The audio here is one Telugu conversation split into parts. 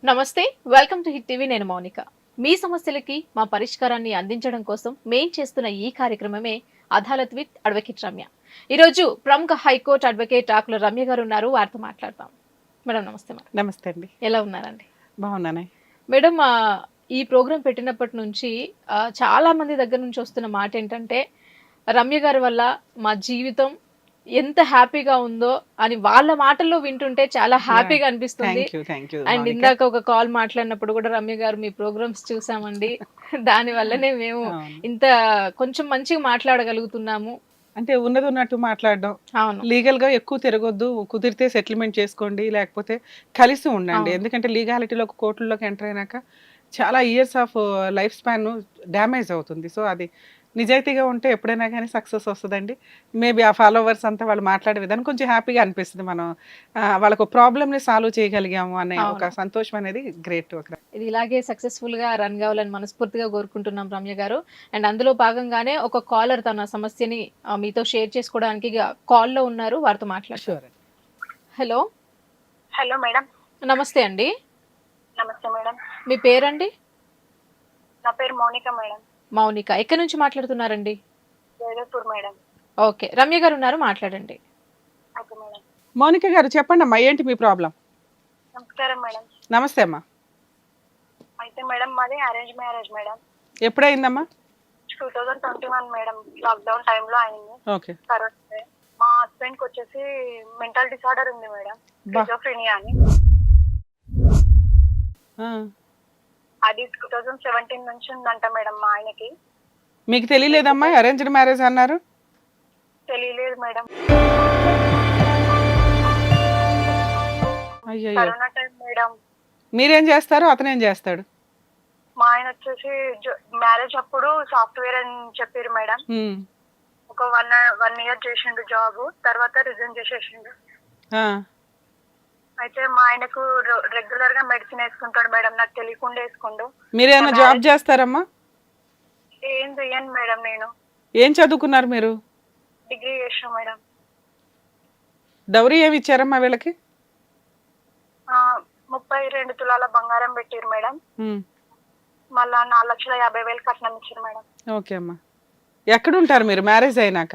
నమస్తే. Welcome to hit TV. నేను మౌనిక. మీ సమస్యలకి మా పరిష్కారాన్ని అందించడం కోసం మేం చేస్తున్న ఈ కార్యక్రమమే అదాలత్ విత్ అడ్వకేట్ రమ్య. ఈరోజు ప్రముఖ హైకోర్టు అడ్వకేట్ ఆకుల రమ్య గారు ఉన్నారు. వారితో మాట్లాడతాం. మేడం నమస్తే. మేడం నమస్తే అండి. ఎలా ఉన్నారండి? బాగున్నానే మేడం, ఈ ప్రోగ్రాం పెట్టినప్పటి నుంచి చాలా మంది దగ్గర నుంచి వస్తున్న మాట ఏంటంటే, రమ్య గారి వల్ల మా జీవితం ఎంత హ్యాపీగా ఉందో అని వాళ్ళ మాటల్లో వింటుంటే చాలా హ్యాపీగా అనిపిస్తుంది. Thank you and Mounika. ఇందాక ఒక కాల్ మాట్లాడినప్పుడు కూడా రమ్య గారు మీ ప్రోగ్రామ్స్ చూసామండి. దాని వల్లనే మేము అవును. ఇంత కొంచెం మంచిగా మాట్లాడగలుగుతున్నాము. అంటే ఉన్నది ఉన్నట్టు మాట్లాడడం, అవును. లీగల్ గా ఎక్కువ తిరగొద్దు, కుదిరితే సెటిల్మెంట్ చేసుకోండి, లేకపోతే కలిసి ఉండండి. అవును. ఎందుకంటే లీగాలిటీలో కోర్టుల్లోకి ఎంటర్ అయినాక చాలా years of life span damage అవుతుంది. సో అది నిజాయితీగా ఉంటే ఎప్పుడైనా కానీ సక్సెస్ వస్తుందండి. మేబీ ఆ ఫాలోవర్స్ అంతా వాళ్ళు మాట్లాడే విధానం కొంచెం హ్యాపీగా అనిపిస్తుంది. మనం వాళ్ళకు ప్రాబ్లమ్ని సాల్వ్ చేయగలిగాము అనే ఒక అవును. సంతోషం అనేది గ్రేట్. ఒక ఇది ఇలాగే సక్సెస్ఫుల్ గా రన్ కావాలని మనస్ఫూర్తిగా కోరుకుంటున్నాం రమ్య గారు. అండ్ అందులో భాగంగానే ఒక కాలర్ తన సమస్యని మీతో షేర్ చేసుకోవడానికి కాల్లో ఉన్నారు. వారితో మాట్లాడతాం. షూర్. హలో. Hello madam. నమస్తే అండి. నమస్తే మేడం. మీ పేరండి? నా పేరు మౌనిక మేడం. మౌనిక. ఎక్కడి నుంచి మాట్లాడుతున్నారండి? జయదేవ్పూర్ మేడం. ఓకే, రమ్య గారు ఉన్నారు, మాట్లాడండి. Okay madam. మౌనిక గారు చెప్పండి అమ్మా, ఏంటి మీ ప్రాబ్లం? నమస్కారం మేడం. నమస్తే అమ్మా. అయితే మేడం మాది అరేంజ్ మ్యారేజ్ మేడం. ఎప్పుడైందమ్మా? 2021 మేడం, లాక్డౌన్ టైంలో అయింది. ఓకే. తర్వాత మా హస్బెండ్ కి వచ్చేసి మెంటల్ డిసార్డర్ ఉంది మేడం, బా. స్కిజోఫ్రెనియా అని. ఆ. అది 2017 నుంచి ఉందంట మేడం మా ఆయనకి. మీకు తెలియలేదమ్మా అరేంజ్డ్ మ్యారేజ్ అన్నారు? తెలియలేదు మేడం. అయ్యో. Corona time madam. మీరేం చేస్తారు, అతను ఏం చేస్తాడు? మా ఆయన వచ్చేసి మ్యారేజ్ అప్పుడు సాఫ్ట్వేర్ అని చెప్పారు మేడం. ఉమ్. ఒక వన్ ఇయర్ చేసిండు జాబ్, తర్వాత రిజైన్ చేసేసిండు. ఆ. అయితే మా ఆయనకు రెగ్యులర్ గా మెడిసిన్ వేసుకుంటాడు మేడం, నాకు తెలియకుండా వేసుకుండు. మీరేమైనా జాబ్ చేస్తారమ్మా? ఏం చెయ్యను మేడం, నేను ఏం చదువుకున్నారు మీరు? డిగ్రీ చేసాను మేడం. డౌరీ ఏమి ఇచ్చారమ్మా వీళ్ళకి? 32 తులాల బంగారం పెట్టారు మేడం. ఉమ్. మళ్ళా 4,50,000 కట్నం ఇచ్చారు మేడం. ఓకే అమ్మా. ఎక్కడ ఉంటారు మీరు మ్యారేజ్ అయినాక?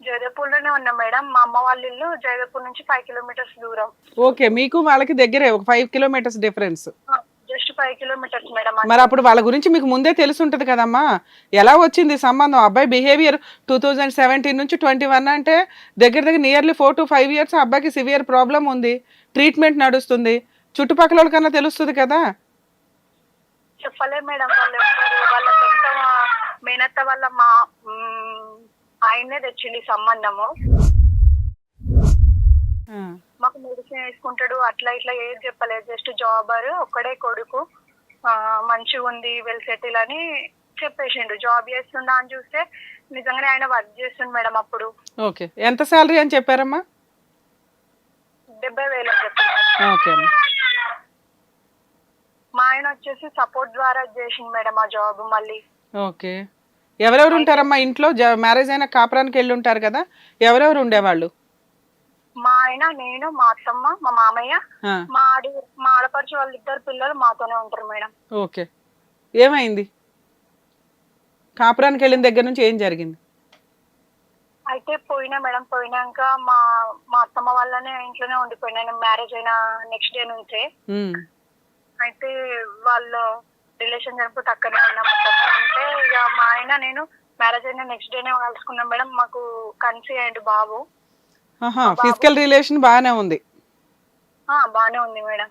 జయదేవ్పూర్ లోనే ఉన్నా మేడం. మా అమ్మ వాళ్ళ ఇల్లు జయదేవ్పూర్ నుంచి 5 కిలోమీటర్స్ దూరం. ఓకే, మీకు వాళ్ళకి దగ్గరే, ఒక 5 kilometres difference. Just 5 kilometres madam. మరి అప్పుడు వాళ్ళ గురించి మీకు ముందే తెలిసి ఉంటుంది కదమ్మా. ఎలా వచ్చింది సంబంధం? అబ్బాయి బిహేవియర్ 2017 నుంచి 21 అంటే దగ్గర దగ్గర నియర్లీ 4 to 5 years అబ్బాయికి సివియర్ ప్రాబ్లం ఉంది, ట్రీట్మెంట్ నడుస్తుంది. చుట్టుపక్కల వాళ్ళకన్నా తెలుస్తుంది కదా. చెప్పలే మేడం, వాళ్ళ సొంత మేనత్త వాళ్ళ మా ఆయన్నే తెచ్చింది సంబంధము. మాకు మెడిసిన్ వేసుకుంటాడు, అట్లా ఇట్లా ఏది చెప్పలేదు. జస్ట్ జాబర్, ఒక్కడే కొడుకు, మంచిగా ఉంది, వెల్ సెటిల్ అని చెప్పేసిండు. జాబ్ చేస్తుందా అని చూస్తే నిజంగానే ఆయన వర్క్ చేస్తుండు మేడం అప్పుడు. ఓకే, ఎంత శాలరీ అని చెప్పారమ్మా? 70,000 చెప్పారు. ఓకే. మా ఆయన వచ్చేసి సపోర్ట్ ద్వారా చేసిండు మేడం ఆ జాబ్ మళ్ళీ. ఓకే. ఎవరెవరు ఉంటారమ్మా ఇంట్లో? మ్యారేజ్ అయినా కాపురానికి వెళ్ళి ఉంటారు కదా, ఎవరెవరు ఉండేవాళ్ళు? మా ఆయన, నేను, మా అత్తమ్మ, మా మామయ్య, మా ఆడపడుచు వాళ్ళిద్దరు పిల్లలు మాతోనే ఉంటారు మేడం. ఓకే. ఏమైంది కాపురానికి వెళ్ళిన దగ్గర నుంచి, ఏం జరిగింది? అయితే పోయినా మేడం, పోయినాక మా అత్తమ్మ వాళ్ళనే ఇంట్లోనే ఉండిపోయినా మ్యారేజ్ అయిన నెక్స్ట్ డే నుంచే. అయితే వాళ్ళ రిలేషన్ జరిగిపోతే అక్కడనే ఉన్నాం. అంటే ఇక మా ఆయన నేను మ్యారేజ్ అయిన నెక్స్ట్ డేనే కలుసుకున్నాం మేడం. మాకు కన్సీవ్ అయ్యిండు బాబు. ఫిజికల్ రిలేషన్ బాగానే ఉంది? బానే ఉంది మేడం.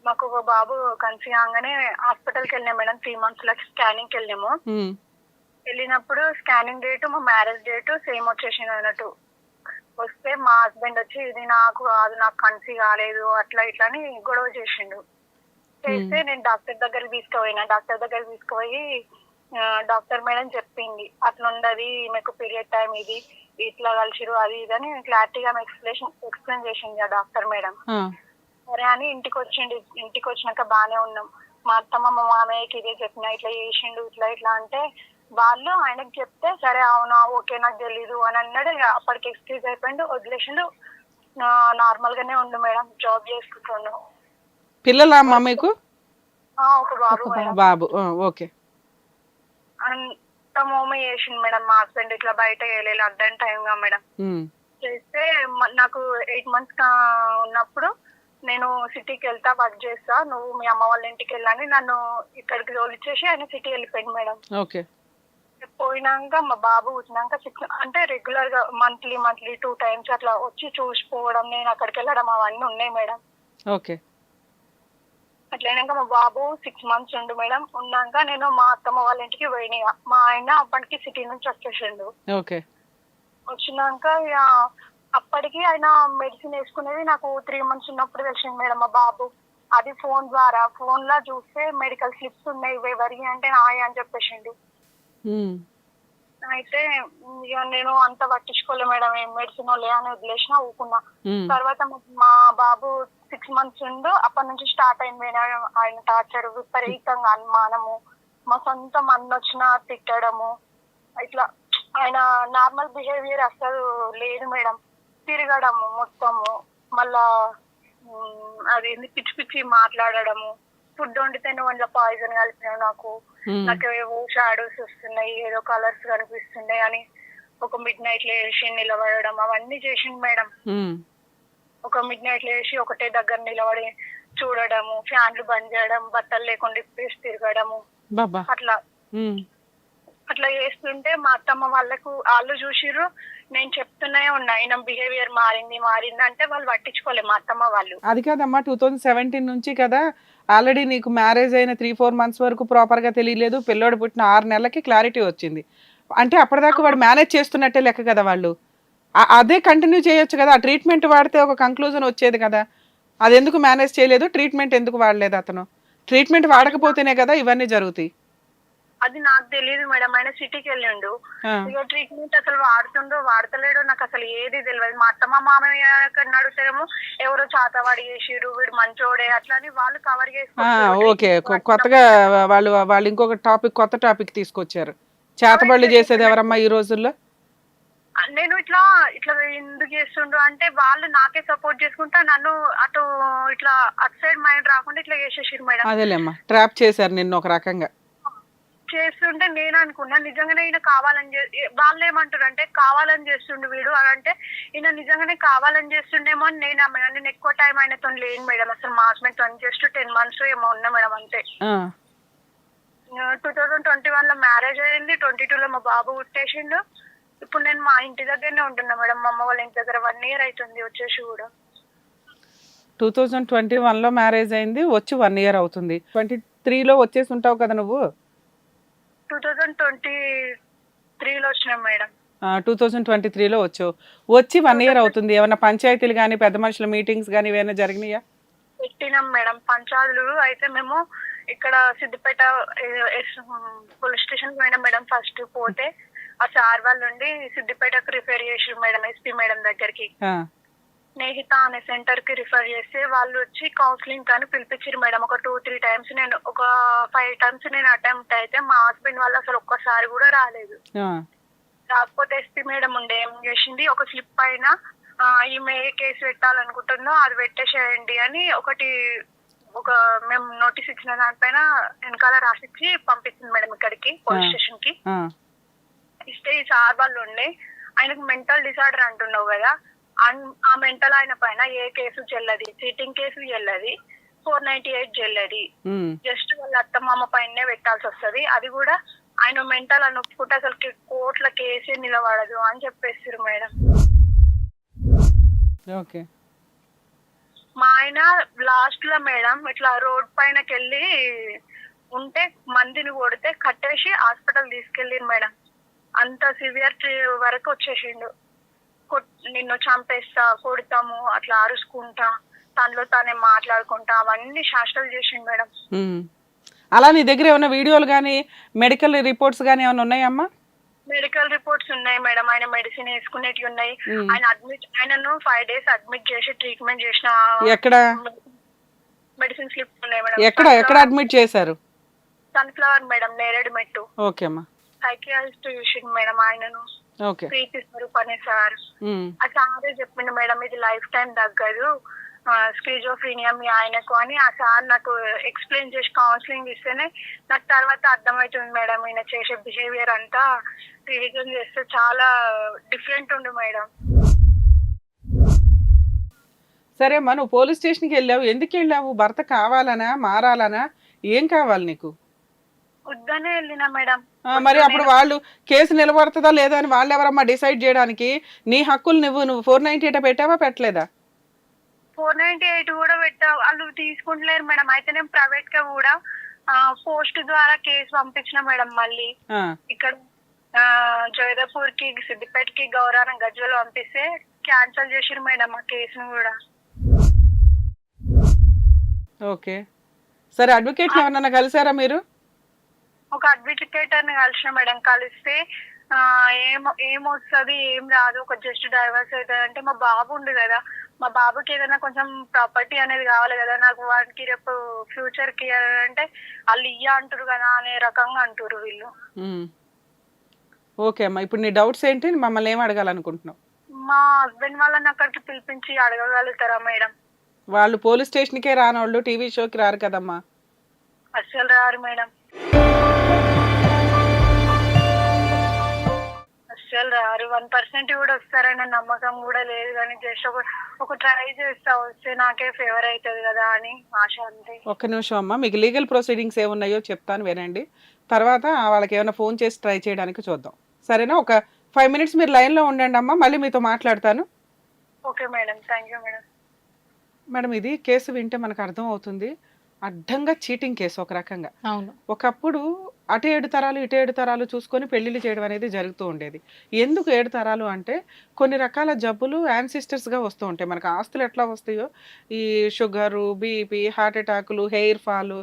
మాకు ఒక బాబు కన్సీవ్ అవగానే హాస్పిటల్కి వెళ్ళినాం మేడం. 3 months లకి స్కానింగ్కి వెళ్ళాము. వెళ్ళినప్పుడు స్కానింగ్ డేట్ మా మ్యారేజ్ డేట్ సేమ్ వచ్చేసింది అన్నట్టు. వస్తే మా హస్బెండ్ వచ్చి ఇది నాకు కన్సీవ్ కాలేదు అట్లా ఇట్లా అని గొడవ చేసిండు. చేస్తే నేను డాక్టర్ దగ్గరికి తీసుకుపోయినా. డాక్టర్ దగ్గరికి తీసుకుపోయి డాక్టర్ మేడం చెప్పింది, అట్లా ఉండదు, మీకు పీరియడ్ టైం ఇది, ఇట్లా కలిసిరు, అది ఇది అని క్లారిటీగా ఎక్స్ప్లెయిన్ చేసింది ఆ డాక్టర్ మేడం. సరే అని ఇంటికి వచ్చిండు. ఇంటికి వచ్చినాక బానే ఉన్నాం. మా అత్తమ్మ మా మామయ్యకి ఇదే చెప్పిన, ఇట్లా చేసిండు ఇట్లా ఇట్లా అంటే వాళ్ళు ఆయనకు చెప్తే సరే అవునా ఓకే నాకు తెలీదు అని అన్నాడు. అప్పటికి ఎక్స్క్యూజ్ అయిపోయిండు, వదిలేసిండు. నార్మల్ గానే ఉండు మేడం, జాబ్ చేసుకుంటుండు. పిల్లలా అమ్మా మీకు? ఒక బాబు ఒక మేడం. బాబు, ఓకే. అంత మోమ చేసింది మేడం. మా హస్బెండ్ ఇట్లా బయట వెళ్ళి అడ్డం టైంగా మేడం చేస్తే నాకు 8 months ఉన్నప్పుడు నేను సిటీకి వెళ్తా, వర్క్ చేస్తా, నువ్వు మీ అమ్మ వాళ్ళ ఇంటికి వెళ్ళని నన్ను ఇక్కడికి తోలిచ్చేసి ఆయన సిటీ వెళ్ళిపోయింది మేడం. ఓకే. పోయినాక మా బాబు పుట్టినాక 6 అంటే రెగ్యులర్ గా మంత్లీ 2 times అట్లా వచ్చి చూసిపోవడం, నేను అక్కడికి వెళ్ళడం అవన్నీ ఉన్నాయి మేడం. ఓకే. అట్లయినాక మా బాబు 6 months ఉండు మేడం. ఉన్నాక నేను మా అత్తమ్మ వాళ్ళ ఇంటికి పోయినా. మా ఆయన అప్పటికి సిటీ నుంచి వచ్చేసిండు. ఓకే. వచ్చినాక ఇక అప్పటికి ఆయన మెడిసిన్ వేసుకునేది నాకు 3 months ఉన్నప్పుడు తెలిసింది మేడం మా బాబు. అది ఫోన్ ద్వారా, ఫోన్ లో చూస్తే మెడికల్ స్లిప్స్ ఉన్నాయి, ఎవరి అంటే నాయ అని చెప్పేసిండు. అయితే ఇక నేను అంత పట్టించుకోలే మేడం, ఏం మెడిసిన్ లే అని వదిలేసిన, ఊకున్నా. తర్వాత మా బాబు 6 months ఉండు, అప్పటి నుంచి స్టార్ట్ అయింది మేడం ఆయన టార్చర్. విపరీతంగా అనుమానము, మా సొంత మంది వచ్చినా తిట్టడము, ఇట్లా ఆయన నార్మల్ బిహేవియర్ అసలు లేదు మేడం. తిరగడము మొత్తము, మళ్ళా అది పిచ్చి పిచ్చి మాట్లాడడము, ఫుడ్ వండితే వంట పాయిజన్ కలిపిన నాకు ఏవో షాడోస్ వస్తున్నాయి, ఏదో కలర్స్ కనిపిస్తున్నాయి అని ఒక మిడ్ నైట్ లేచి నిలబడడం అవన్నీ చేసింది మేడం. ఒక మిడ్ నైట్ లేచి ఒకటే దగ్గర నిలబడి చూడడము, ఫ్యాన్లు బంద్ చేయడం, బట్టలు లేకుండా ఇప్పేసి తిరగడము, అట్లా చేస్తుంటే మా అత్తమ్మ వాళ్ళు చూసిర్రు. నేను చెప్తూనే ఉన్నా ఆయన బిహేవియర్ మారింది అంటే వాళ్ళు పట్టించుకోలేదు మా అత్తమ్మ వాళ్ళు. అది కాదమ్మా, 2017 నుంచి కదా ఆల్రెడీ నీకు మ్యారేజ్ అయిన 3-4 months వరకు ప్రాపర్ గా తెలియలేదు, పిల్లోడు పుట్టిన 6 నెలలకి క్లారిటీ వచ్చింది అంటే అప్పటిదాకా వాడు మేనేజ్ చేస్తున్నట్టే లెక్క కదా. వాళ్ళు అదే కంటిన్యూ చేయొచ్చు కదా, ఆ ట్రీట్మెంట్ వాడితే ఒక కంక్లూజన్ వచ్చేది కదా. అది ఎందుకు మేనేజ్ చేయలేదు, ట్రీట్మెంట్ ఎందుకు వాడలేదు అతను? ట్రీట్మెంట్ వాడకపోతేనే కదా ఇవన్నీ జరుగుతాయి. అది నాకు తెలియదు మేడం. ఆయన సిటీకి వెళ్ళిండు, ఇక ట్రీట్మెంట్ అసలు వాడుతుండో వాడతలేడో నాకు అసలు ఏది తెలియదు. మా అత్తమ్మ మామయ్య అడుగుతారేమో ఎవరో చాతవాడి చేసిరు, వీడు మంచోడే అట్లా అని వాళ్ళు కవర్ చేసుకుంటారు. ఓకే, కొత్తగా వాళ్ళు ఇంకొక కొత్త టాపిక్ తీసుకొచ్చారు. చేతబడులు చేసేది ఎవరమ్మా ఈ రోజుల్లో? నేను ఇట్లా ఎందుకు చేస్తుండ్రు అంటే వాళ్ళు నాకే సపోర్ట్ చేసుకుంటా నన్ను అటు సైడ్ మైండ్ రాకుండా ఇట్లా చేసేసారు మేడం. అదేలేమ్మా, ట్రాప్ చేశారు నిన్ను ఒక రకంగా. చేస్తుంటే నేను అనుకున్నా నిజంగానే ఈయన కావాలని వాళ్ళు ఏమంటారు అంటే కావాలని చేస్తుండు వీడు అని, అంటే ఈయన నిజంగానే కావాలని చేస్తుండేమో అని నేను అమ్మాయి. నేను ఎక్కువ టైం ఆయనతో లేను మేడం, అసలు మా హస్బెండ్ తో జస్ట్ 10 months ఏమో ఉన్నా మేడం అంతే. 2021 లో మ్యారేజ్ అయింది, 22 లో మా బాబు పుట్టేసిండు. ఇప్పుడు నేను మా ఇంటి దగ్గరనే ఉంటున్నా మేడం, మా అమ్మ వాళ్ళ ఇంటి దగ్గర 1 year అవుతుంది వచ్చేసి కూడా. 2021 లో మ్యారేజ్ అయింది, వచ్చి 1 year అవుతుంది. 23 లో వచ్చేసి ఉంటావు కదా నువ్వు? 2023 లో వచ్చినాం మేడం. 2023 లో వచ్చి 1 year అవుతుంది. ఏమన్నా పంచాయతీలు కానీ పెద్ద మనుషుల మీటింగ్స్ కానీ ఏమైనా జరిగినాయా? పెట్టినాం మేడం పంచాయతీలు. అయితే మేము ఇక్కడ సిద్దిపేట పోలీస్ స్టేషన్ పోయినాం మేడం. ఫస్ట్ పోతే ఆ సార్ వాళ్ళు ఉండి సిద్దిపేటకు రిఫర్ చేసారు మేడం, ఎస్పీ మేడం దగ్గరికి. స్నేహిత అనే సెంటర్ కి రిఫర్ చేస్తే వాళ్ళు వచ్చి కౌన్సిలింగ్ కానీ పిలిపించారు మేడం. ఒక 2-3 times, నేను ఒక 5 times నేను అటెంప్ట్ అయితే మా హస్బెండ్ వాళ్ళు అసలు ఒక్కసారి కూడా రాలేదు. రాకపోతే ఎస్పీ మేడం ఉండే ఏం చేసింది, ఒక స్లిప్ పైన ఈమె ఏ కేసు పెట్టాలనుకుంటుందో అది పెట్టేసేయండి అని మేము నోటీస్ ఇచ్చిన దానిపైన వెనకాల రాసిచ్చి పంపిస్తుంది మేడం ఇక్కడికి పోలీస్ స్టేషన్ కి. ఇస్తే ఈ సార్ వాళ్ళు ఉండే ఆయనకు మెంటల్ డిసార్డర్ అంటున్నావు కదా, ఆ మెంటల్ ఆయన పైన ఏ కేసు చెల్లది, చీటింగ్ కేసు చెల్లది, 498 చెల్లది, జస్ట్ వాళ్ళ అత్తమామ పైనే పెట్టాల్సి వస్తుంది. అది కూడా ఆయన మెంటల్ అని ఒప్పుకుంటే అసలు కోర్టుల కేసే నిలబడదు అని చెప్పేస్తారు మేడం. మా ఆయన లాస్ట్ లో మేడం ఇట్లా రోడ్ పైనకి వెళ్ళి ఉంటే మందిని కొడితే కట్టేసి హాస్పిటల్ తీసుకెళ్ళిండు మేడం. అంత సివియర్ వరకు వచ్చేసిండు. నిన్ను చంపేస్తా, కొడతాము, అట్లా అరుచుకుంటా, తనలో తానే మాట్లాడుకుంటా, అవన్నీ శాస్త్రాలు చేసిండు మేడం. అలా నీ దగ్గర ఏమైనా వీడియోలు కానీ మెడికల్ రిపోర్ట్స్ కానీ ఏమైనా ఉన్నాయమ్మా? మెడికల్ రిపోర్ట్స్ ఉన్నాయి మేడం, ఆయన మెడిసిన్ వేసుకునేటివి ఉన్నాయి. ఆయనను 5 days అడ్మిట్ చేసి ట్రీట్మెంట్ చేసిన ఎక్కడ మెడిసిన్ స్లిప్స్ ఉన్నాయి మేడం. ఎక్కడ అడ్మిట్ చేశారు? సన్ఫ్లవర్ మేడం, నేరేడు మెట్టు. ఓకే అమ్మా. సైకియాట్రిస్ట్ చూసిండు మేడం ఆయనను, ఓకే. ప్రీతి స్వరూప్ అనే సార్. ఆ సారే చెప్పిండు మేడం ఇది లైఫ్ టైం తగ్గదు, స్క్రిజోఫ్రీనియా మీ ఆయనకు అని ఆ సార్ నాకు ఎక్స్ప్లెయిన్ చేసి కౌన్సిలింగ్ ఇస్తేనే నాకు తర్వాత అర్థమవుతుంది మేడం ఈయన చేసే బిహేవియర్ అంతా రిలీజన్ చేస్తే చాలా డిఫరెంట్ ఉంది మేడం. సరే అమ్మా, నువ్వు పోలీస్ స్టేషన్కి వెళ్ళావు, ఎందుకు వెళ్ళావు? భర్త కావాలనా, మారాలనా, ఏం కావాలి నీకు? వద్దనే వెళ్ళినా మేడం. మరి అప్పుడు వాళ్ళు కేసు నిలబడుతుందా లేదా అని వాళ్ళు ఎవరమ్మా డిసైడ్ చేయడానికి? నీ హక్కులు నువ్వు 498 పెట్టావా, పెట్టలేదా? 498 కూడా పెట్టా, వాళ్ళు తీసుకుంటలేరు మేడం. అయితే నేను ప్రైవేట్ గా కూడా పోస్ట్ ద్వారా కేసు పంపించిన మేడం. మళ్ళీ ఇక్కడ జోయిదాపూర్ కి, సిద్దిపేటకి, గౌరాన, గజ్వల్ పంపిస్తే క్యాన్సిల్ చేసిరు మేడం ఆ కేసును కూడా. ఓకే, సరే అడ్వకేట్ ఎవరన్నా కలిసారా మీరు? ఒక అడ్వకేటర్ ని కలిసిన మేడం. కలిస్తే ఏమొస్తుంది, ఏం రాదు, ఒక జస్ట్ డైవర్స్ అవుతుంది అంటే, మా బాబు ఉంది కదా, మా బాబుకి ఏదైనా కొంచెం ప్రాపర్టీ అనేది కావాలి కదా, నాకు వాడికి రేపు ఫ్యూచర్ కి అంటే వాళ్ళు అంటారు కదా అనే రకంగా అంటారు వీళ్ళు. ఓకే అమ్మా, ఇప్పుడు నీ డౌట్స్ ఏంటి, మమ్మల్ని ఏం అడగాలనుకుంటున్నావు? మా హస్బెండ్ వాళ్ళని అక్కడికి పిలిపించి అడగగలుగుతారా మేడం? వాళ్ళు పోలీస్ స్టేషన్కే రానోళ్ళు టీవీ షోకి రారు కదమ్మా. అస్సలు రారు మేడం, అస్సలు రారు. 1% కూడా వస్తారనే నమ్మకం కూడా లేదు. కానీ జస్ట్ ఒక ట్రై చేస్తా, వస్తే నాకే ఫేవర్ అవుతుంది కదా అని ఆశ అంతే. ఒక్క నిమిషం అమ్మా, మీకు లీగల్ ప్రొసీడింగ్స్ ఏమున్నాయో చెప్తాను వినండి, తర్వాత వాళ్ళకి ఏమైనా ఫోన్ చేసి ట్రై చేయడానికి చూద్దాం, సరేనా? ఒక 5 minutes మీరు లైన్లో ఉండండి అమ్మా, మళ్ళీ మీతో మాట్లాడతాను. Okay madam, thank you madam. Madam, ఇది కేసు వింటే మనకు అర్థం అవుతుంది, అడ్డంగా చీటింగ్ కేసు ఒక రకంగా. అవును, ఒకప్పుడు అటు 7 తరాలు ఇటు 7 తరాలు చూసుకొని పెళ్లిళ్ళు చేయడం అనేది జరుగుతూ ఉండేది. ఎందుకు 7 తరాలు అంటే, కొన్ని రకాల జబ్బులు యాన్సిస్టర్స్గా వస్తూ ఉంటాయి. మనకు ఆస్తులు ఎట్లా వస్తాయో, ఈ షుగరు, బీపీ, హార్ట్ అటాకులు, హెయిర్ ఫాల్,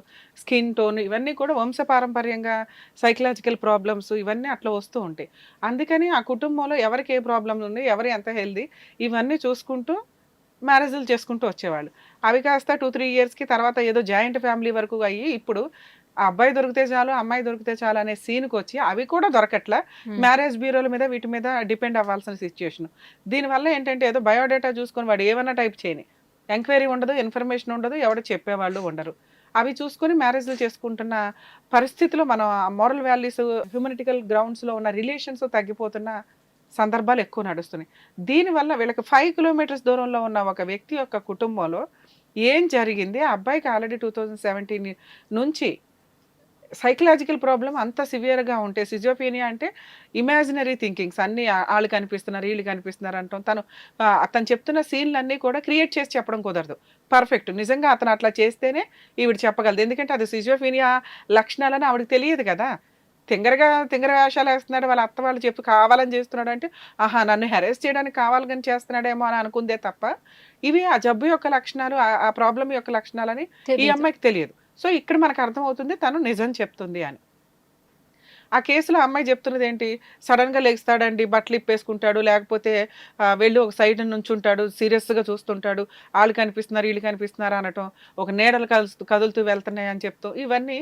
స్కిన్ టోన్, ఇవన్నీ కూడా వంశపారంపర్యంగా సైకలాజికల్ ప్రాబ్లమ్స్ ఇవన్నీ అట్లా వస్తూ ఉంటాయి. అందుకని ఆ కుటుంబంలో ఎవరికి ఏ ప్రాబ్లమ్స్ ఉన్నాయి, ఎవరు ఎంత హెల్దీ, ఇవన్నీ చూసుకుంటూ మ్యారేజ్లు చేసుకుంటూ వచ్చేవాళ్ళు. అవి కాస్త 2-3 yearsకి తర్వాత ఏదో జాయింట్ ఫ్యామిలీ వరకు అయ్యి, ఇప్పుడు ఆ అబ్బాయి దొరికితే చాలు, అమ్మాయి దొరికితే చాలు అనే సీన్కి వచ్చి అవి కూడా దొరకట్లా, మ్యారేజ్ బ్యూరోల మీద వీటి మీద డిపెండ్ అవ్వాల్సిన సిచ్యుయేషన్. దీనివల్ల ఏంటంటే, ఏదో బయోడేటా చూసుకొని వాడు ఏమన్నా టైప్ చేయని, ఎంక్వైరీ ఉండదు, ఇన్ఫర్మేషన్ ఉండదు, ఎవరు చెప్పేవాళ్ళు ఉండరు. అవి చూసుకొని మ్యారేజ్లు చేసుకుంటున్న పరిస్థితిలో మనం మోరల్ వాల్యూస్, హ్యూమనిటికల్ గ్రౌండ్స్లో ఉన్న రిలేషన్స్ తగ్గిపోతున్న సందర్భాలు ఎక్కువ నడుస్తున్నాయి. దీనివల్ల వీళ్ళకి 5 kilometers దూరంలో ఉన్న ఒక వ్యక్తి యొక్క కుటుంబంలో ఏం జరిగింది, ఆ అబ్బాయికి ఆల్రెడీ 2017 నుంచి సైకలాజికల్ ప్రాబ్లం అంత సివియర్గా ఉంటే, సిజోఫీనియా అంటే ఇమాజినరీ థింకింగ్స్ అన్నీ, వాళ్ళు కనిపిస్తున్నారు, వీళ్ళు కనిపిస్తున్నారు అంటాం. అతను చెప్తున్న సీన్లన్నీ కూడా క్రియేట్ చేసి చెప్పడం కుదరదు. పర్ఫెక్ట్, నిజంగా అతను అట్లా చేస్తేనే ఈవిడ చెప్పగలదు, ఎందుకంటే అది సిజోఫీనియా లక్షణాలని ఆవిడకి తెలియదు కదా. తింగర వేషాలు వేస్తున్నాడు, వాళ్ళ అత్త వాళ్ళు చెప్పి కావాలని చేస్తున్నాడు అంటే, ఆహా నన్ను హెరాస్ చేయడానికి కావాలని చేస్తున్నాడేమో అని అనుకుందే తప్ప, ఇవి ఆ జబ్బు యొక్క లక్షణాలు, ఆ ప్రాబ్లం యొక్క లక్షణాలని ఈ అమ్మాయికి తెలియదు. సో ఇక్కడ మనకు అర్థమవుతుంది తను నిజం చెప్తుంది అని. ఆ కేసులో అమ్మాయి చెప్తున్నది ఏంటి, సడన్గా లెగిస్తాడండి, బట్టలు ఇప్పేసుకుంటాడు, లేకపోతే వెళ్ళి ఒక సైడ్ నుంచుంటాడు, సీరియస్గా చూస్తుంటాడు, వాళ్ళు కనిపిస్తున్నారు, వీళ్ళు కనిపిస్తున్నారు అనటం, ఒక నీడలు కదులుతూ వెళ్తున్నాయి అని చెప్తాం. ఇవన్నీ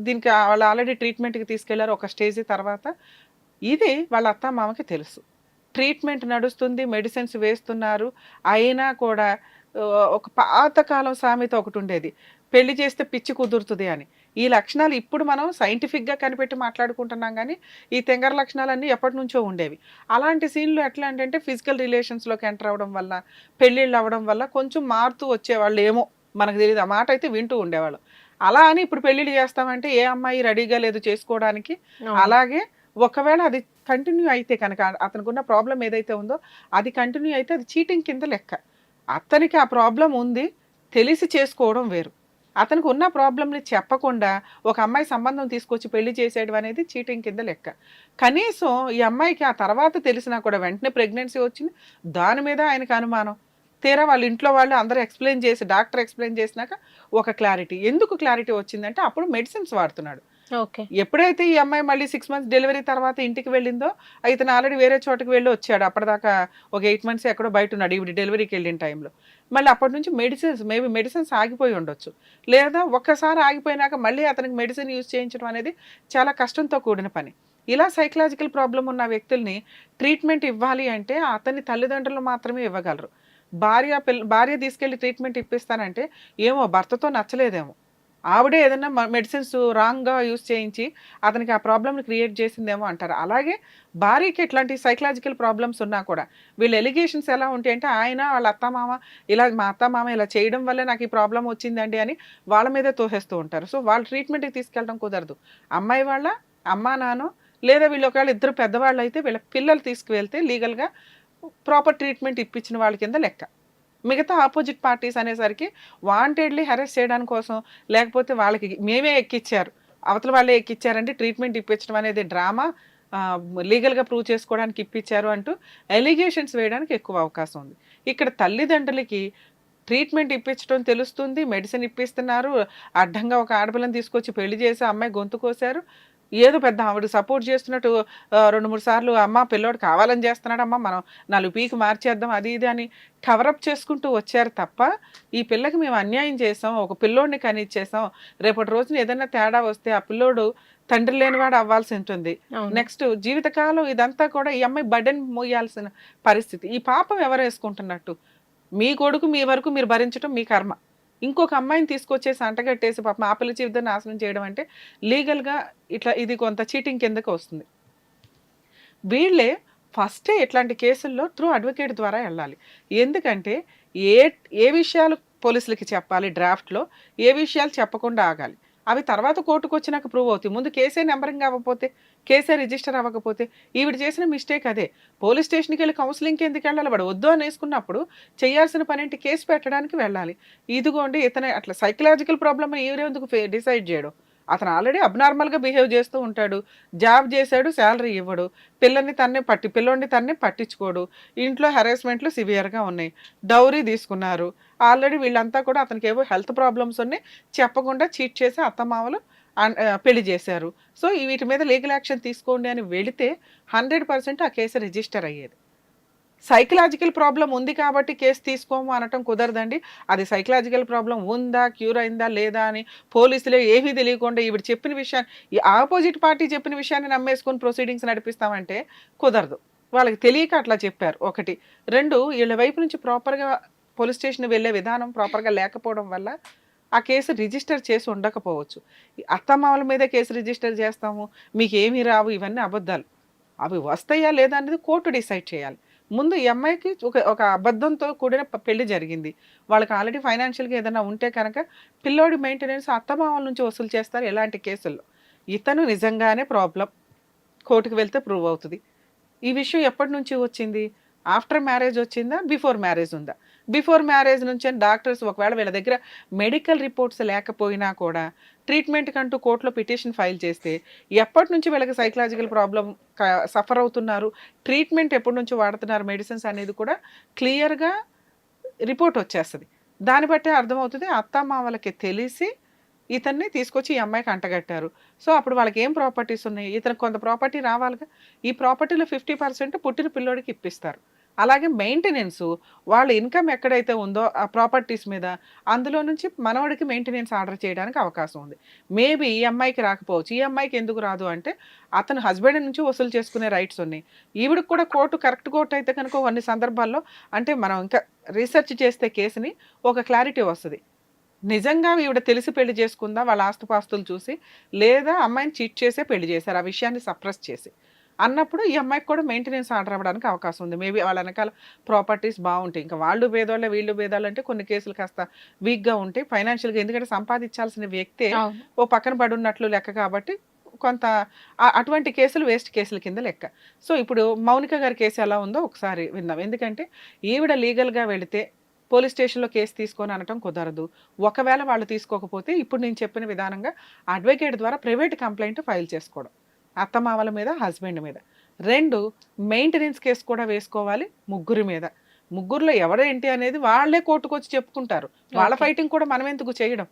దీనికి వాళ్ళు ఆల్రెడీ ట్రీట్మెంట్కి తీసుకెళ్లారు ఒక స్టేజ్ తర్వాత. ఇది వాళ్ళ అత్త మామకి తెలుసు, ట్రీట్మెంట్ నడుస్తుంది, మెడిసిన్స్ వేస్తున్నారు, అయినా కూడా ఒక పాతకాలం సామెత ఒకటి ఉండేది, పెళ్లి చేస్తే పిచ్చి కుదురుతుంది అని. ఈ లక్షణాలు ఇప్పుడు మనం సైంటిఫిక్గా కనిపెట్టి మాట్లాడుకుంటున్నాం, కానీ ఈ తెంగర లక్షణాలన్నీ ఎప్పటి నుంచో ఉండేవి. అలాంటి సీన్లు ఎట్లా అంటే, ఫిజికల్ రిలేషన్స్లోకి ఎంటర్ అవ్వడం వల్ల, పెళ్ళిళ్ళు అవ్వడం వల్ల కొంచెం మారుతూ వచ్చేవాళ్ళు ఏమో, మనకు తెలియదు, ఆ మాట అయితే వింటూ ఉండేవాళ్ళు. అలా అని ఇప్పుడు పెళ్ళిళ్ళు చేస్తామంటే ఏ అమ్మాయి రెడీగా లేదు చేసుకోవడానికి. అలాగే ఒకవేళ అది కంటిన్యూ అయితే కనుక, అతనికి ఉన్న ప్రాబ్లం ఏదైతే ఉందో అది కంటిన్యూ అయితే అది చీటింగ్ కింద లెక్క. అతనికి ఆ ప్రాబ్లం ఉంది తెలిసి చేసుకోవడం వేరు, అతనికి ఉన్న ప్రాబ్లంని చెప్పకుండా ఒక అమ్మాయి సంబంధం తీసుకొచ్చి పెళ్లి చేసేయడం అనేది చీటింగ్ కింద లెక్క. కనీసం ఈ అమ్మాయికి ఆ తర్వాత తెలిసినా కూడా వెంటనే ప్రెగ్నెన్సీ వచ్చింది, దాని మీద ఆయనకు అనుమానం. తీరా వాళ్ళ ఇంట్లో వాళ్ళు అందరూ ఎక్స్ప్లెయిన్ చేసి, డాక్టర్ ఎక్స్ప్లెయిన్ చేసినాక ఒక క్లారిటీ. ఎందుకు క్లారిటీ వచ్చిందంటే, అప్పుడు మెడిసిన్స్ వాడుతున్నాడు. ఎప్పుడైతే ఈ అమ్మాయి మళ్ళీ 6 months డెలివరీ తర్వాత ఇంటికి వెళ్ళిందో, ఇతను ఆల్రెడీ వేరే చోటుకి వెళ్ళి వచ్చాడు. అప్పటిదాకా ఒక 8 months ఎక్కడో బయట ఉన్నాడు ఈవిడ డెలివరీకి వెళ్ళిన టైంలో. మళ్ళీ అప్పటి నుంచి మేబీ మెడిసిన్స్ ఆగిపోయి ఉండొచ్చు, లేదా ఒక్కసారి ఆగిపోయినాక మళ్ళీ అతనికి మెడిసిన్ యూజ్ చేయించడం అనేది చాలా కష్టంతో కూడిన పని. ఇలా సైకలాజికల్ ప్రాబ్లం ఉన్న వ్యక్తుల్ని ట్రీట్మెంట్ ఇవ్వాలి అంటే అతని తల్లిదండ్రులు మాత్రమే ఇవ్వగలరు. భార్య తీసుకెళ్లి ట్రీట్మెంట్ ఇప్పిస్తానంటే ఏమో భర్తతో నచ్చలేదేమో, ఆవిడే ఏదైనా మెడిసిన్స్ రాంగ్గా యూస్ చేయించి అతనికి ఆ ప్రాబ్లమ్ని క్రియేట్ చేసిందేమో అంటారు. అలాగే భార్యకి ఇట్లాంటి సైకలాజికల్ ప్రాబ్లమ్స్ ఉన్నా కూడా వీళ్ళ ఎలిగేషన్స్ ఎలా ఉంటాయి అంటే, ఆయన వాళ్ళ అత్తమామ మా అత్తమామ ఇలా చేయడం వల్లే నాకు ఈ ప్రాబ్లం వచ్చిందండి అని వాళ్ళ మీదే తోసేస్తూ ఉంటారు. సో వాళ్ళు ట్రీట్మెంట్కి తీసుకెళ్ళడం కుదరదు. అమ్మాయి వాళ్ళ అమ్మా నాన్న లేదా వీళ్ళు ఒకవేళ ఇద్దరు పెద్దవాళ్ళు అయితే వీళ్ళ పిల్లలు తీసుకువెళ్తే లీగల్గా ప్రాపర్ ట్రీట్మెంట్ ఇప్పించిన వాళ్ళ కింద లెక్క. మిగతా ఆపోజిట్ పార్టీస్ అనేసరికి వాంటెడ్లీ హెరాస్ చేయడానికి కోసం, లేకపోతే వాళ్ళకి మేమే ఎక్కిచ్చారు, అవతల వాళ్ళే ఎక్కిచ్చారంటే ట్రీట్మెంట్ ఇప్పించడం అనేది డ్రామా, లీగల్గా ప్రూవ్ చేసుకోవడానికి ఇప్పించారు అంటూ ఎలిగేషన్స్ వేయడానికి ఎక్కువ అవకాశం ఉంది. ఇక్కడ తల్లిదండ్రులకి ట్రీట్మెంట్ ఇప్పించడం తెలుస్తుంది, మెడిసిన్ ఇప్పిస్తున్నారు, అడ్డంగా ఒక ఆడపిల్లని తీసుకొచ్చి పెళ్లి చేసి అమ్మాయి గొంతు కోసారు, ఏదో పెద్ద ఆవిడ సపోర్ట్ చేస్తున్నట్టు 2-3 సార్లు అమ్మ పిల్లోడు కావాలని చేస్తున్నాడమ్మా, మనం 4 పీకి మార్చేద్దాం అది ఇది అని కవరప్ చేసుకుంటూ వచ్చారు తప్ప, ఈ పిల్లకి మేము అన్యాయం చేసాం, ఒక పిల్లోడిని కనిచ్చేసాం, రేపటి రోజున ఏదైనా తేడా వస్తే ఆ పిల్లోడు తండ్రి లేనివాడు అవ్వాల్సి ఉంటుంది, నెక్స్ట్ జీవితకాలం ఇదంతా కూడా ఈ అమ్మాయి బర్డెన్ మోయాల్సిన పరిస్థితి. ఈ పాపం ఎవరు వేసుకుంటున్నట్టు? మీ కొడుకు మీ వరకు మీరు భరించడం మీ కర్మ, ఇంకొక అమ్మాయిని తీసుకొచ్చేసి అంటగట్టేసి పాపం ఆ పిల్ల జీవితం నాశనం చేయడం అంటే లీగల్గా ఇది కొంత చీటింగ్ కిందకి వస్తుంది. వీళ్ళే ఫస్టే ఇట్లాంటి కేసుల్లో త్రూ అడ్వకేట్ ద్వారా వెళ్ళాలి. ఎందుకంటే ఏ విషయాలు పోలీసులకి చెప్పాలి డ్రాఫ్ట్లో, ఏ విషయాలు చెప్పకుండా ఆగాలి, అవి తర్వాత కోర్టుకు వచ్చినాక ప్రూవ్ అవుతాయి. ముందు కేసే నెంబరింగ్ అవ్వకపోతే, కేసే రిజిస్టర్ అవ్వకపోతే, ఈవిడ చేసిన మిస్టేక్ అదే. పోలీస్ స్టేషన్కి వెళ్ళి కౌన్సిలింగ్కి ఎందుకు వెళ్ళాలి? వాడు వద్దు అని వేసుకున్నప్పుడు చేయాల్సిన పని ఏంటి? కేసు పెట్టడానికి వెళ్ళాలి. ఇదిగోండి ఇతను అట్లా సైకలాజికల్ ప్రాబ్లమ్ ఈవిడెందుకు డిసైడ్ చేయడం? అతను ఆల్రెడీ అబ్నార్మల్గా బిహేవ్ చేస్తూ ఉంటాడు, జాబ్ చేశాడు, శాలరీ ఇవ్వడు, పిల్లోడిని తన్నే పట్టించుకోడు, ఇంట్లో హెరాస్మెంట్లు సివియర్గా ఉన్నాయి, డౌరీ తీసుకున్నారు, ఆల్రెడీ వీళ్ళంతా కూడా అతనికి ఏవో హెల్త్ ప్రాబ్లమ్స్ ఉన్నాయి చెప్పకుండా చీట్ చేసి అత్తమామలు పెళ్లి చేశారు. సో వీటి మీద లీగల్ యాక్షన్ తీసుకోండి అని వెళితే 100% ఆ కేసు రిజిస్టర్ అయ్యేది. సైకలాజికల్ ప్రాబ్లం ఉంది కాబట్టి కేసు తీసుకోము అనటం కుదరదండి. అది సైకలాజికల్ ప్రాబ్లం ఉందా, క్యూర్ అయిందా లేదా అని పోలీసులే ఏమీ తెలియకుండా ఈవిడ చెప్పిన విషయాన్ని, ఈ ఆపోజిట్ పార్టీ చెప్పిన విషయాన్ని నమ్మేసుకొని ప్రొసీడింగ్స్ నడిపిస్తామంటే కుదరదు. వాళ్ళకి తెలియక అట్లా చెప్పారు ఒకటి. 2, వీళ్ళ వైపు నుంచి ప్రాపర్గా పోలీస్ స్టేషన్ వెళ్ళే విధానం ప్రాపర్గా లేకపోవడం వల్ల ఆ కేసు రిజిస్టర్ చేసి ఉండకపోవచ్చు. అత్తమామల మీద కేసు రిజిస్టర్ చేస్తాము, మీకు ఏమీ రావు, ఇవన్నీ అబద్ధాలు. అవి వస్తాయా లేదా అనేది కోర్టు డిసైడ్ చేయాలి. ముందు ఈ అమ్మాయికి ఒక అబద్ధంతో కూడిన పెళ్లి జరిగింది, వాళ్ళకి ఆల్రెడీ ఫైనాన్షియల్గా ఏదైనా ఉంటే కనుక పిల్లోడి మెయింటెనెన్స్ అత్తమామల నుంచి వసూలు చేస్తారు ఎలాంటి కేసుల్లో. ఇతను నిజంగానే ప్రాబ్లం, కోర్టుకు వెళ్తే ప్రూవ్ అవుతుంది. ఈ విషయం ఎప్పటి నుంచి వచ్చింది? ఆఫ్టర్ మ్యారేజ్ వచ్చిందా, బిఫోర్ మ్యారేజ్ ఉందా? బిఫోర్ మ్యారేజ్ నుంచి డాక్టర్స్ ఒకవేళ వీళ్ళ దగ్గర మెడికల్ రిపోర్ట్స్ లేకపోయినా కూడా ట్రీట్మెంట్ కంటూ కోర్టులో పిటిషన్ ఫైల్ చేస్తే ఎప్పటి నుంచి వీళ్ళకి సైకలాజికల్ ప్రాబ్లం సఫర్ అవుతున్నారు, ట్రీట్మెంట్ ఎప్పటి నుంచి వాడుతున్నారు మెడిసిన్స్ అనేది కూడా క్లియర్గా రిపోర్ట్ వచ్చేస్తుంది. దాన్ని బట్టే అర్థమవుతుంది అత్తమామలకి తెలిసి ఇతన్ని తీసుకొచ్చి ఈ అమ్మాయికి అంటగట్టారు. సో అప్పుడు వాళ్ళకి ఏం ప్రాపర్టీస్ ఉన్నాయి, ఇతనికి కొంత ప్రాపర్టీ రావాలిగా, ఈ ప్రాపర్టీలో 50% పుట్టిన పిల్లోడికి ఇప్పిస్తారు. అలాగే మెయింటెనెన్స్, వాళ్ళ ఇన్కమ్ ఎక్కడైతే ఉందో ఆ ప్రాపర్టీస్ మీద అందులో నుంచి మనవడికి మెయింటెనెన్స్ ఆర్డర్ చేయడానికి అవకాశం ఉంది. మేబీ ఈ అమ్మాయికి రాకపోవచ్చు. ఈ అమ్మాయికి ఎందుకు రాదు అంటే అతను హస్బెండ్ నుంచి వసూలు చేసుకునే రైట్స్ ఉన్నాయి. ఈవిడికి కూడా కరెక్ట్ కోర్టు అయితే కనుక కొన్ని సందర్భాల్లో అంటే మనం ఇంకా రీసెర్చ్ చేస్తే కేసుని ఒక క్లారిటీ వస్తుంది. నిజంగా ఈవిడ తెలిసి పెళ్లి చేసుకుందా వాళ్ళ ఆస్తుపాస్తులు చూసి, లేదా అమ్మాయిని చీట్ చేసే పెళ్లి చేశారు ఆ విషయాన్ని సప్రెస్ చేసి అన్నప్పుడు ఈ అమ్మాయికి కూడా మెయింటెనెన్స్ ఆర్డర్ అవ్వడానికి అవకాశం ఉంది. మేబీ వాళ్ళ వెనకాల ప్రాపర్టీస్ బాగుంటాయి. ఇంకా వాళ్ళు భేదాలే వీళ్ళు భేదాలు అంటే కొన్ని కేసులు కాస్త వీక్గా ఉంటాయి ఫైనాన్షియల్గా, ఎందుకంటే సంపాదించాల్సిన వ్యక్తే ఓ పక్కన పడున్నట్లు లెక్క కాబట్టి కొంత అటువంటి కేసులు వేస్ట్ కేసుల కింద లెక్క. సో ఇప్పుడు మౌనిక గారి కేసు ఎలా ఉందో ఒకసారి విందాం. ఎందుకంటే ఈవిడ లీగల్గా వెళితే పోలీస్ స్టేషన్లో కేసు తీసుకొని అనటం కుదరదు. ఒకవేళ వాళ్ళు తీసుకోకపోతే ఇప్పుడు నేను చెప్పిన విధానంగా అడ్వకేట్ ద్వారా ప్రైవేట్ కంప్లైంట్ ఫైల్ చేసుకోవడం అత్తమామల మీద, హస్బెండ్ మీద. 2 మెయింటెనెన్స్ కేసు కూడా వేసుకోవాలి ముగ్గురి మీద. ముగ్గురులో ఎవరేంటి అనేది వాళ్ళే కోర్టుకు వచ్చి చెప్పుకుంటారు. వాళ్ళ ఫైటింగ్ కూడా మనం ఎందుకు చేయడం,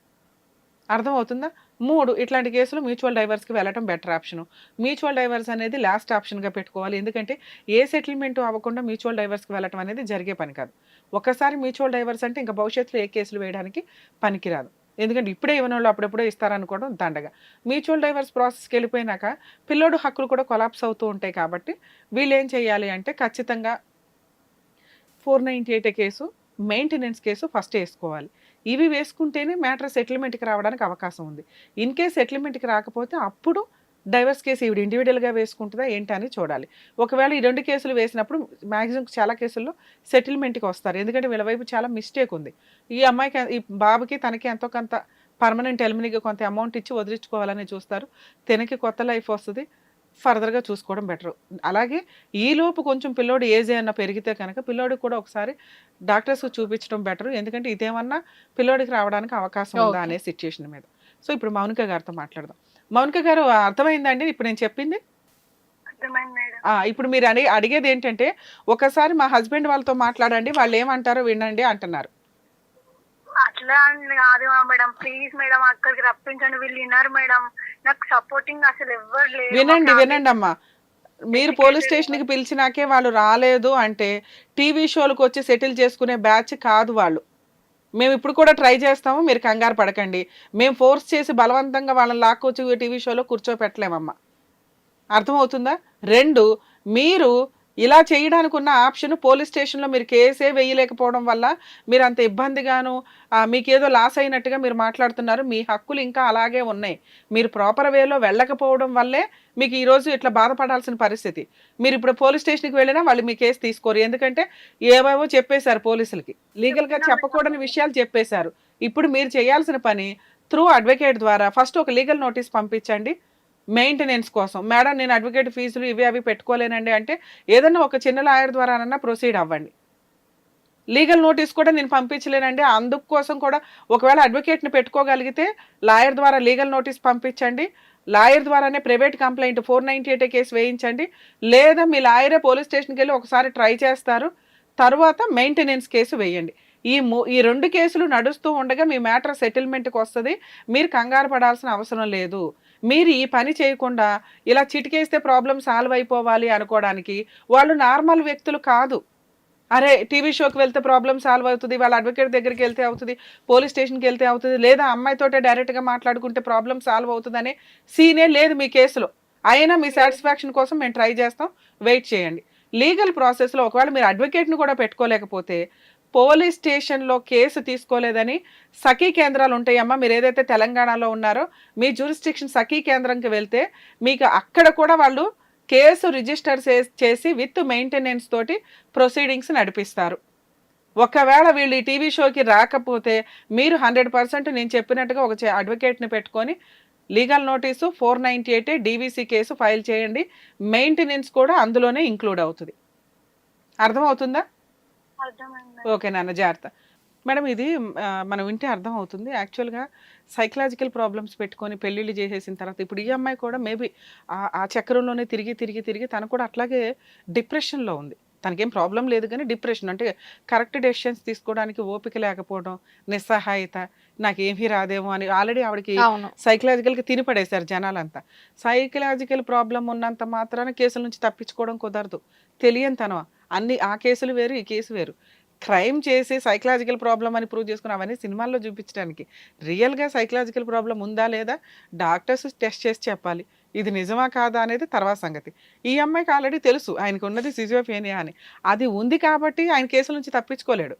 అర్థమవుతుందా? 3 ఇట్లాంటి కేసులు మ్యూచువల్ డైవర్స్కి వెళ్ళటం బెటర్ ఆప్షను. మ్యూచువల్ డైవర్స్ అనేది లాస్ట్ ఆప్షన్గా పెట్టుకోవాలి. ఎందుకంటే ఏ సెటిల్మెంట్ అవ్వకుండా మ్యూచువల్ డైవర్స్కి వెళ్ళటం అనేది జరిగే పని కాదు. ఒకసారి మ్యూచువల్ డైవర్స్ అంటే ఇంకా భవిష్యత్తులో ఏ కేసులు వేయడానికి పనికిరాదు. ఎందుకంటే ఇప్పుడే ఇవ్వని వాళ్ళు అప్పుడెప్పుడో ఇస్తారనుకోవడం దండగా. మ్యూచువల్ డైవర్స్ ప్రాసెస్కి వెళ్ళిపోయినాక పిల్లోడు హక్కులు కూడా కొలాప్స్ అవుతూ ఉంటాయి. కాబట్టి వీళ్ళు ఏం చేయాలి అంటే ఖచ్చితంగా 498 కేసు మెయింటెనెన్స్ కేసు ఫస్ట్ వేసుకోవాలి. ఇవి వేసుకుంటేనే మ్యాటర్ సెటిల్మెంట్కి రావడానికి అవకాశం ఉంది. ఇన్ కేస్ సెటిల్మెంట్కి రాకపోతే అప్పుడు డైవర్స్ కేసు ఈవిడ ఇండివిజువల్గా వేసుకుంటుందా ఏంటని చూడాలి. ఒకవేళ ఈ 2 కేసులు వేసినప్పుడు మ్యాక్సిమం చాలా కేసుల్లో సెటిల్మెంట్కి వస్తారు. ఎందుకంటే వీళ్ళ వైపు చాలా మిస్టేక్ ఉంది. ఈ అమ్మాయికి ఈ బాబుకి తనకి ఎంతో కొంత పర్మనెంట్ ఎలిమినీగా కొంత అమౌంట్ ఇచ్చి వదిలించుకోవాలని చూస్తారు. తనకి కొత్త లైఫ్ వస్తుంది, ఫర్దర్గా చూసుకోవడం బెటర్. అలాగే ఈలోపు కొంచెం పిల్లోడు ఏజ్ ఏమన్నా పెరిగితే కనుక పిల్లోడికి కూడా ఒకసారి డాక్టర్స్కి చూపించడం బెటర్. ఎందుకంటే ఇదేమన్నా పిల్లోడికి రావడానికి అవకాశం ఉందా అనే సిచ్యుయేషన్ మీద. సో ఇప్పుడు మౌనిక గారితో మాట్లాడదాం. మౌనిక గారు, అర్థమైందండి ఇప్పుడు నేను చెప్పింది? ఇప్పుడు మీరు అడిగేది ఏంటంటే ఒకసారి మా హస్బెండ్ వాళ్ళతో మాట్లాడండి, వాళ్ళు ఏమంటారో వినండి అంటున్నారు. అట్లా కాదు మేడం, ప్లీజ్ మేడం అక్కడికి రప్పించండి, వీళ్ళు విన్నారు మేడం. నాకు సపోర్టింగ్ అసలు ఎవ్వరు లేరు. వినండి అమ్మా, మీరు పోలీస్ స్టేషన్కి పిలిచినాకే వాళ్ళు రాలేదు అంటే టీవీ షోలకు వచ్చి సెటిల్ చేసుకునే బ్యాచ్ కాదు వాళ్ళు. మేము ఇప్పుడు కూడా ట్రై చేస్తాము, మీరు కంగారు పడకండి. మేము ఫోర్స్ చేసి బలవంతంగా వాళ్ళని లాక్కొచ్చి టీవీ షోలో కూర్చోపెట్టలేమమ్మా. అర్థమవుతుందా? 2, మీరు ఇలా చేయడానికి ఉన్న ఆప్షన్ పోలీస్ స్టేషన్లో మీరు కేసే వేయలేకపోవడం వల్ల మీరు అంత ఇబ్బందిగాను మీకేదో లాస్ అయినట్టుగా మీరు మాట్లాడుతున్నారు. మీ హక్కులు ఇంకా అలాగే ఉన్నాయి. మీరు ప్రాపర్ వేలో వెళ్ళకపోవడం వల్లే మీకు ఈరోజు ఇట్లా బాధపడాల్సిన పరిస్థితి. మీరు ఇప్పుడు పోలీస్ స్టేషన్కి వెళ్ళినా వాళ్ళు మీ కేసు తీసుకోరు. ఎందుకంటే ఏవేవో చెప్పేశారు పోలీసులకి, లీగల్గా చెప్పకూడని విషయాలు చెప్పేశారు. ఇప్పుడు మీరు చేయాల్సిన పని త్రూ అడ్వకేట్ ద్వారా ఫస్ట్ ఒక లీగల్ నోటీస్ పంపించండి మెయింటెనెన్స్ కోసం. మేడం నేను అడ్వకేట్ ఫీజులు ఇవి అవి పెట్టుకోలేనండి అంటే ఏదన్నా ఒక చిన్న లాయర్ ద్వారానన్నా ప్రొసీడ్ అవ్వండి. లీగల్ నోటీస్ కూడా నేను పంపించలేనండి అందుకోసం కూడా ఒకవేళ అడ్వకేట్ని పెట్టుకోగలిగితే లాయర్ ద్వారా లీగల్ నోటీస్ పంపించండి. లాయర్ ద్వారానే ప్రైవేట్ కంప్లైంట్ 498 కేసు వేయించండి. లేదా మీ లాయరే పోలీస్ స్టేషన్కి వెళ్ళి ఒకసారి ట్రై చేస్తారు, తర్వాత మెయింటెనెన్స్ కేసు వేయండి. ఈ 2 కేసులు నడుస్తూ ఉండగా మీ మ్యాటర్ సెటిల్మెంట్కి వస్తుంది. మీరు కంగారు పడాల్సిన అవసరం లేదు. మీరు ఈ పని చేయకుండా ఇలా చిటికేస్తే ప్రాబ్లం సాల్వ్ అయిపోవాలి అనుకోవడానికి వాళ్ళు నార్మల్ వ్యక్తులు కాదు. అరే టీవీ షోకి వెళ్తే ప్రాబ్లం సాల్వ్ అవుతుంది, వాళ్ళ అడ్వకేట్ దగ్గరికి వెళ్తే అవుతుంది, పోలీస్ స్టేషన్కి వెళ్తే అవుతుంది, లేదా అమ్మాయితోటే డైరెక్ట్గా మాట్లాడుకుంటే ప్రాబ్లం సాల్వ్ అవుతుంది అనే సీనే లేదు మీ కేసులో. అయినా మీ సాటిస్ఫాక్షన్ కోసం మేము ట్రై చేస్తాం, వెయిట్ చేయండి. లీగల్ ప్రాసెస్లో ఒకవేళ మీరు అడ్వకేట్ని కూడా పెట్టుకోలేకపోతే పోలీస్ స్టేషన్లో కేసు తీసుకోలేదని సఖీ కేంద్రాలు ఉంటాయమ్మా. మీరు ఏదైతే తెలంగాణలో ఉన్నారో మీ జ్యూరిస్డిక్షన్ సఖీ కేంద్రంకి వెళ్తే మీకు అక్కడ కూడా వాళ్ళు కేసు రిజిస్టర్ చేసి విత్ మెయింటెనెన్స్ తోటి ప్రొసీడింగ్స్ నడిపిస్తారు. ఒకవేళ వీళ్ళు ఈ టీవీ షోకి రాకపోతే మీరు 100% నేను చెప్పినట్టుగా ఒక అడ్వకేట్ని పెట్టుకొని legal notice 498 DVC case file చేయండి. మెయింటెనెన్స్ కూడా అందులోనే ఇంక్లూడ్ అవుతుంది. అర్థమవుతుందా? ఓకే నాన్న, జాగ్రత్త. మేడం ఇది మనం వింటే అర్థం అవుతుంది. యాక్చువల్గా సైకలాజికల్ ప్రాబ్లమ్స్ పెట్టుకొని పెళ్ళిళ్ళు చేసేసిన తర్వాత ఇప్పుడు ఈ అమ్మాయి కూడా మేబీ ఆ చక్రంలోనే తిరిగి తను కూడా అట్లాగే డిప్రెషన్లో ఉంది. తనకేం ప్రాబ్లం లేదు కానీ డిప్రెషన్ అంటే కరెక్ట్ డెసిషన్స్ తీసుకోవడానికి ఓపిక లేకపోవడం, నిస్సహాయత, నాకేమీ రాదేమో అని ఆల్రెడీ ఆవిడకి సైకలాజికల్గా తినిపడేశారు జనాలంతా. సైకలాజికల్ ప్రాబ్లం ఉన్నంత మాత్రాన కేసుల నుంచి తప్పించుకోవడం కుదరదు. తెలియని తను ఆ కేసులు వేరు, ఈ కేసు వేరు. క్రైమ్ చేసి సైకలాజికల్ ప్రాబ్లం అని ప్రూవ్ చేసుకుని అవన్నీ సినిమాల్లో చూపించడానికి, రియల్గా సైకలాజికల్ ప్రాబ్లం ఉందా లేదా డాక్టర్స్ టెస్ట్ చేసి చెప్పాలి. ఇది నిజమా కాదా అనేది తర్వాత సంగతి. ఈ అమ్మాయికి ఆల్రెడీ తెలుసు ఆయనకు ఉన్నది సిజోఫ్రేనియా అని. అది ఉంది కాబట్టి ఆయన కేసుల నుంచి తప్పించుకోలేడు.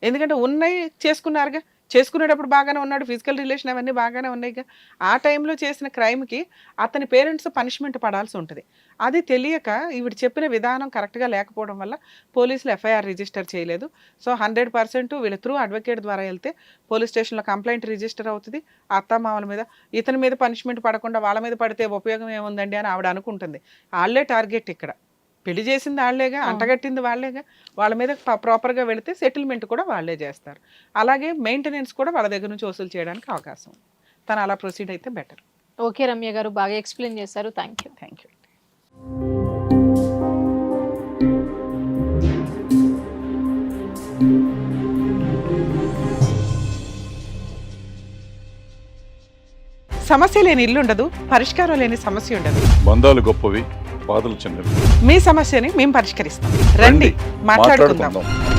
ఎందుకంటే ఉన్నాయి చేసుకున్నారుగా, చేసుకునేటప్పుడు బాగానే ఉన్నాడు, ఫిజికల్ రిలేషన్ అవన్నీ బాగానే ఉన్నాయిగా. ఆ టైంలో చేసిన క్రైమ్కి అతని పేరెంట్స్ పనిష్మెంట్ పడాల్సి ఉంటుంది. అది తెలియక ఈవిడ చెప్పిన విధానం కరెక్ట్గా లేకపోవడం వల్ల పోలీసులు ఎఫ్ఐఆర్ రిజిస్టర్ చేయలేదు. సో 100% వీళ్ళు త్రూ అడ్వకేట్ ద్వారా వెళ్తే పోలీస్ స్టేషన్లో కంప్లైంట్ రిజిస్టర్ అవుతుంది. అత్తమామల మీద ఇతని మీద పనిష్మెంట్ పడకుండా వాళ్ళ మీద పడితే ఉపయోగం ఏముందండి అని ఆవిడ అనుకుంటుంది. వాళ్ళే టార్గెట్ ఇక్కడ. పెళ్లి చేసింది వాళ్లేగా, అంటగట్టింది వాళ్లేగా, వాళ్ళ మీద ప్రాపర్గా వెళితే సెటిల్మెంట్ కూడా వాళ్ళే చేస్తారు. అలాగే మెయింటెనెన్స్ కూడా వాళ్ళ దగ్గర నుంచి వసూలు చేయడానికి అవకాశం. తను అలా ప్రొసీడ్ అయితే బెటర్. ఓకే రమ్య గారు, బాగా ఎక్స్ప్లెయిన్ చేశారు. Thank you. సమస్య లేని ఇల్లు ఉండదు, పరిష్కారం లేని సమస్య ఉండదు. బంధాలు గొప్పవి, బాధలు చిన్నవి. మీ సమస్యని మేము పరిష్కరిస్తాం. రండి, మాట్లాడుకుందాం.